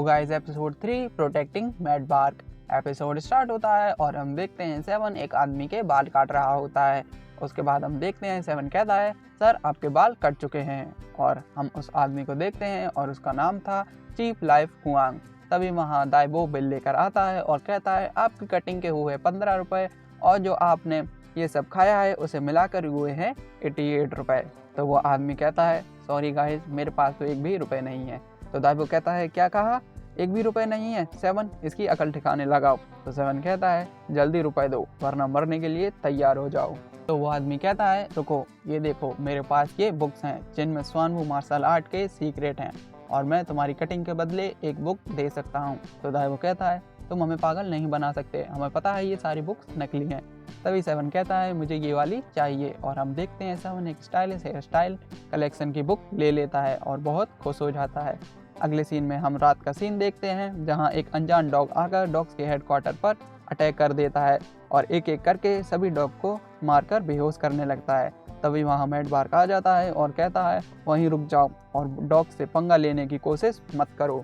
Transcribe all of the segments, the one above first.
Guys episode 3 protecting mad bark episode start होता है और हम देखते हैं सेवन एक आदमी के बाल काट रहा होता है। उसके बाद हम देखते हैं सेवन कहता है सर आपके बाल कट चुके हैं और हम उस आदमी को देखते हैं और उसका नाम था चीफ लाइफ हुआंग। तभी वहाँ दाइबो बिल लेकर आता है और कहता है आपकी कटिंग के हुए 15 रुपये और जो आपने ये सब खाया है उसे मिलाकर हुए हैं 88 रुपये। तो वो आदमी कहता है सॉरी गाइस मेरे पास तो एक भी रुपये नहीं है। तो दाइबो कहता है क्या कहा, एक भी रुपए नहीं है? सेवन इसकी अकल ठिकाने लगाओ। तो सेवन कहता है जल्दी रुपए दो वरना मरने के लिए तैयार हो जाओ। तो वो आदमी कहता है रुको ये देखो मेरे पास ये बुक्स हैं जिनमें स्वानवू मार्शल आर्ट के सीक्रेट हैं और मैं तुम्हारी कटिंग के बदले एक बुक दे सकता हूँ। तो दाइबो कहता है तुम हमें पागल नहीं बना सकते, हमें पता है ये सारी बुक्स नकली हैं। तभी सेवन कहता है मुझे ये वाली चाहिए और हम देखते हैं सेवन एक स्टाइलिश हेयर स्टाइल कलेक्शन की बुक ले लेता है और बहुत खुश हो जाता है। अगले सीन में हम रात का सीन देखते हैं जहां एक अनजान डॉग आकर डॉग्स के हेडक्वार्टर पर अटैक कर देता है और एक एक करके सभी डॉग को मारकर बेहोश करने लगता है। तभी वहां मैड बार्क आ जाता है और कहता है वहीं रुक जाओ और डॉग से पंगा लेने की कोशिश मत करो।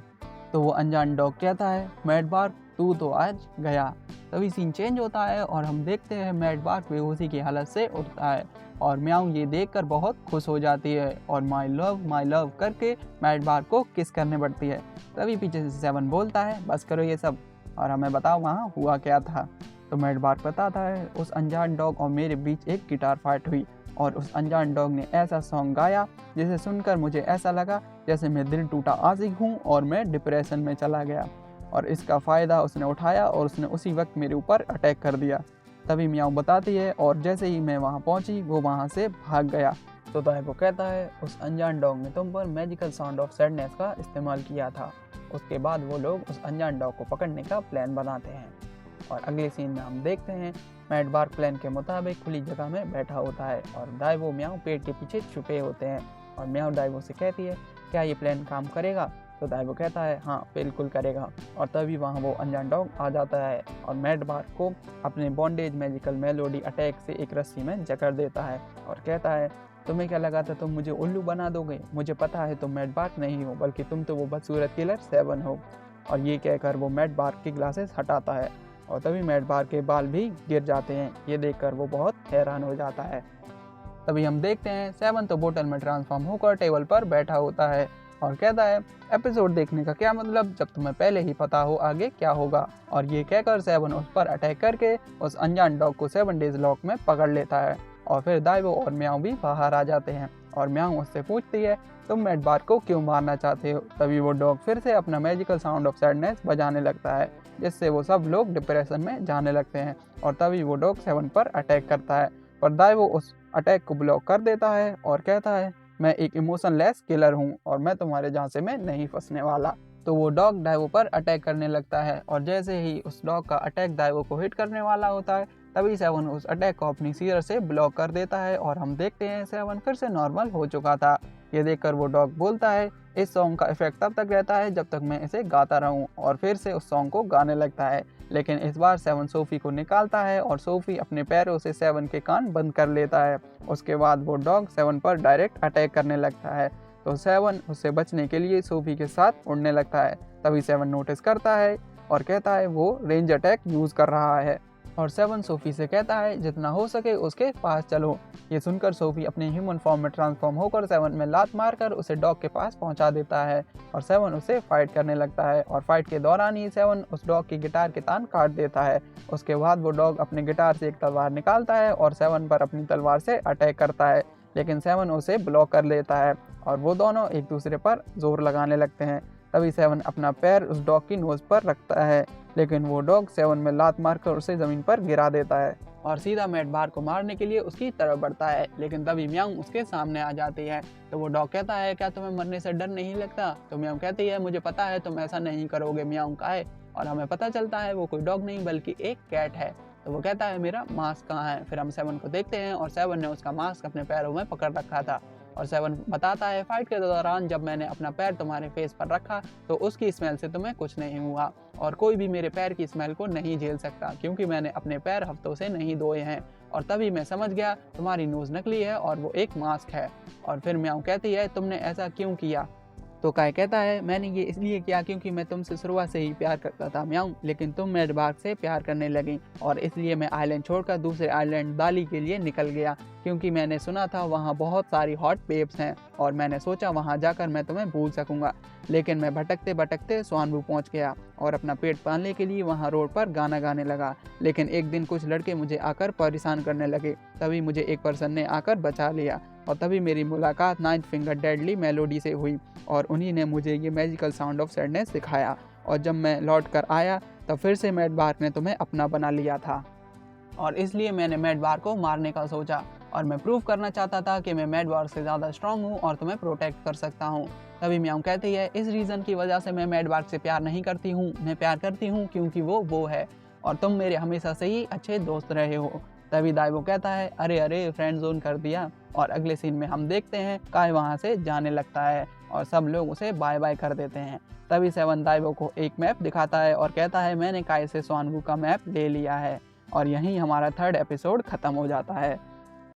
तो वो अनजान डॉग कहता है मैड बार्क तू तो आज गया। तभी सीन चेंज होता है और हम देखते हैं मैड बार्क बेहोशी की हालत से उठता है और म्याऊ ये देखकर बहुत खुश हो जाती है और माय लव करके मैड बार्क को किस करने पड़ती है। तभी पीछे से सेवन बोलता है बस करो ये सब और हमें बताओ वहाँ हुआ क्या था। तो मैड बार्क बताता है उस अनजान डॉग और मेरे बीच एक गिटार फाइट हुई और उस अनजान डॉग ने ऐसा सॉन्ग गाया जिसे सुनकर मुझे ऐसा लगा जैसे मैं दिल टूटा आशिक हूँ और मैं डिप्रेशन में चला गया और इसका फ़ायदा उसने उठाया और उसने उसी वक्त मेरे ऊपर अटैक कर दिया। तभी म्याऊ बताती है और जैसे ही मैं वहाँ पहुँची वो वहाँ से भाग गया। तो दाइबो कहता है उस अनजान डॉग ने तुम पर मैजिकल साउंड ऑफ सैडनेस का इस्तेमाल किया था। उसके बाद वो लोग उस अनजान डॉग को पकड़ने का प्लान बनाते हैं और अगले सीन में हम देखते हैं मैड बार्क प्लान के मुताबिक खुली जगह में बैठा होता है और दाइबो म्याऊ पेड़ के पीछे छुपे होते हैं और म्याऊ दाइबो से कहती है क्या ये प्लान काम करेगा। तो दाइबो कहता है हाँ बिल्कुल करेगा और तभी वहाँ वो अनजान डॉग आ जाता है और मैड बार्क को अपने बॉन्डेज मैजिकल मेलोडी अटैक से एक रस्सी में जकड़ देता है और कहता है तुम्हें क्या लगा था तुम मुझे उल्लू बना दोगे, मुझे पता है तुम मैड बार्क नहीं हो बल्कि तुम तो वो बदसूरत किलर सेवन हो। और ये कहकर वो मैड बार्क की ग्लासेस हटाता है और तभी मैड बार्क के बाल भी गिर जाते हैं। ये देखकर वो बहुत हैरान हो जाता है। तभी हम देखते हैं सेवन तो बोतल में ट्रांसफॉर्म होकर टेबल पर बैठा होता है और कहता है एपिसोड देखने का क्या मतलब जब तुम्हें पहले ही पता हो आगे क्या होगा। और ये कहकर सेवन उस पर अटैक करके उस अनजान डॉग को 7 डेज लॉक में पकड़ लेता है और फिर दाइबो और म्याऊ भी बाहर आ जाते हैं और म्याऊ उससे पूछती है तुम मैड बार्क को क्यों मारना चाहते हो। तभी वो डॉग फिर से अपना मैजिकल साउंड ऑफ सैडनेस बजाने लगता है जिससे वो सब लोग डिप्रेशन में जाने लगते हैं और तभी वो डॉग सेवन पर अटैक करता है पर दाइबो उस अटैक को ब्लॉक कर देता है और कहता है मैं एक इमोशनलेस किलर हूँ और मैं तुम्हारे झांसे में नहीं फंसने वाला। तो वो डॉग दाइवो पर अटैक करने लगता है और जैसे ही उस डॉग का अटैक दाइवो को हिट करने वाला होता है तभी सेवन उस अटैक को अपनी सीयर से ब्लॉक कर देता है और हम देखते हैं सेवन फिर से नॉर्मल हो चुका था। ये देखकर वो डॉग बोलता है इस सॉन्ग का इफेक्ट तब तक रहता है जब तक मैं इसे गाता रहूं और फिर से उस सॉन्ग को गाने लगता है। लेकिन इस बार सेवन सोफी को निकालता है और सोफी अपने पैरों से सेवन के कान बंद कर लेता है। उसके बाद वो डॉग सेवन पर डायरेक्ट अटैक करने लगता है तो सेवन उससे बचने के लिए सोफी के साथ उड़ने लगता है। तभी सेवन नोटिस करता है और कहता है वो रेंज अटैक यूज़ कर रहा है और सेवन सोफी से कहता है जितना हो सके उसके पास चलो। ये सुनकर सोफी अपने ह्यूमन फॉर्म में ट्रांसफॉर्म होकर सेवन में लात मारकर उसे डॉग के पास पहुंचा देता है और सेवन उसे फाइट करने लगता है और फाइट के दौरान ही सेवन उस डॉग की गिटार के तान काट देता है। उसके बाद वो डॉग अपने गिटार से एक तलवार निकालता है और सेवन पर अपनी तलवार से अटैक करता है लेकिन सेवन उसे ब्लॉक कर लेता है और वो दोनों एक दूसरे पर जोर लगाने लगते हैं। तभी सेवन अपना पैर उस डॉग की नोज पर रखता है लेकिन वो डॉग सेवन में लात मारकर उसे ज़मीन पर गिरा देता है और सीधा मैड बार्क को मारने के लिए उसकी तरफ बढ़ता है लेकिन तभी म्याऊ उसके सामने आ जाती है। तो वो डॉग कहता है क्या तुम्हें मरने से डर नहीं लगता। तो म्याऊ कहती है मुझे पता है तुम ऐसा नहीं करोगे म्याऊ का है और हमें पता चलता है वो कोई डॉग नहीं बल्कि एक कैट है। तो वो कहता है मेरा मास्क कहाँ है। फिर हम सेवन को देखते हैं और सेवन ने उसका मास्क अपने पैरों में पकड़ रखा था और सेवन बताता है फाइट के दौरान जब मैंने अपना पैर तुम्हारे फेस पर रखा तो उसकी स्मेल से तुम्हें कुछ नहीं हुआ और कोई भी मेरे पैर की स्मेल को नहीं झेल सकता क्योंकि मैंने अपने पैर हफ्तों से नहीं धोए हैं। और तभी मैं समझ गया तुम्हारी नोज नकली है और वो एक मास्क है। और फिर म्याऊ कहती है तुमने ऐसा क्यों किया। तो काय कहता है मैंने ये इसलिए किया क्योंकि मैं तुमसे शुरुआत से ही प्यार करता था म्याऊं, लेकिन तुम मेरे बाग से प्यार करने लगी और इसलिए मैं आइलैंड छोड़कर दूसरे आइलैंड बाली के लिए निकल गया, क्योंकि मैंने सुना था वहाँ बहुत सारी हॉट बेब्स हैं और मैंने सोचा वहाँ जाकर मैं तुम्हें भूल सकूंगा। लेकिन मैं भटकते भटकते स्वानबू पहुँच गया और अपना पेट पालने के लिए वहाँ रोड पर गाना गाने लगा। लेकिन एक दिन कुछ लड़के मुझे आकर परेशान करने लगे, तभी मुझे एक पर्सन ने आकर बचा लिया और तभी मेरी मुलाकात नाइन्थ फिंगर डेडली मेलोडी से हुई और उन्हीं ने मुझे ये मैजिकल साउंड ऑफ सैडनेस सिखाया। और जब मैं लौट कर आया तब फिर से मैड बार्क ने तुम्हें अपना बना लिया था और इसलिए मैंने मैड बार्क को मारने का सोचा और मैं प्रूव करना चाहता था कि मैं मैड बार्क से ज़्यादा स्ट्रांग हूँ और तुम्हें प्रोटेक्ट कर सकता हूँ। तभी म्याऊं कहती है इस रीज़न की वजह से मैं मैड बार्क से प्यार नहीं करती हूँ, मैं प्यार करती हूँ क्योंकि वो है और तुम मेरे हमेशा से ही अच्छे दोस्त रहे हो। तभी दाइवो कहता है अरे अरे फ्रेंड जोन कर दिया और अगले सीन में हम देखते हैं काय वहाँ से जाने लगता है और सब लोग उसे बाय बाय कर देते हैं। तभी सेवन दाइवो को एक मैप दिखाता है और कहता है मैंने काय से स्वानबू का मैप ले लिया है और यहीं हमारा 3rd एपिसोड खत्म हो जाता है।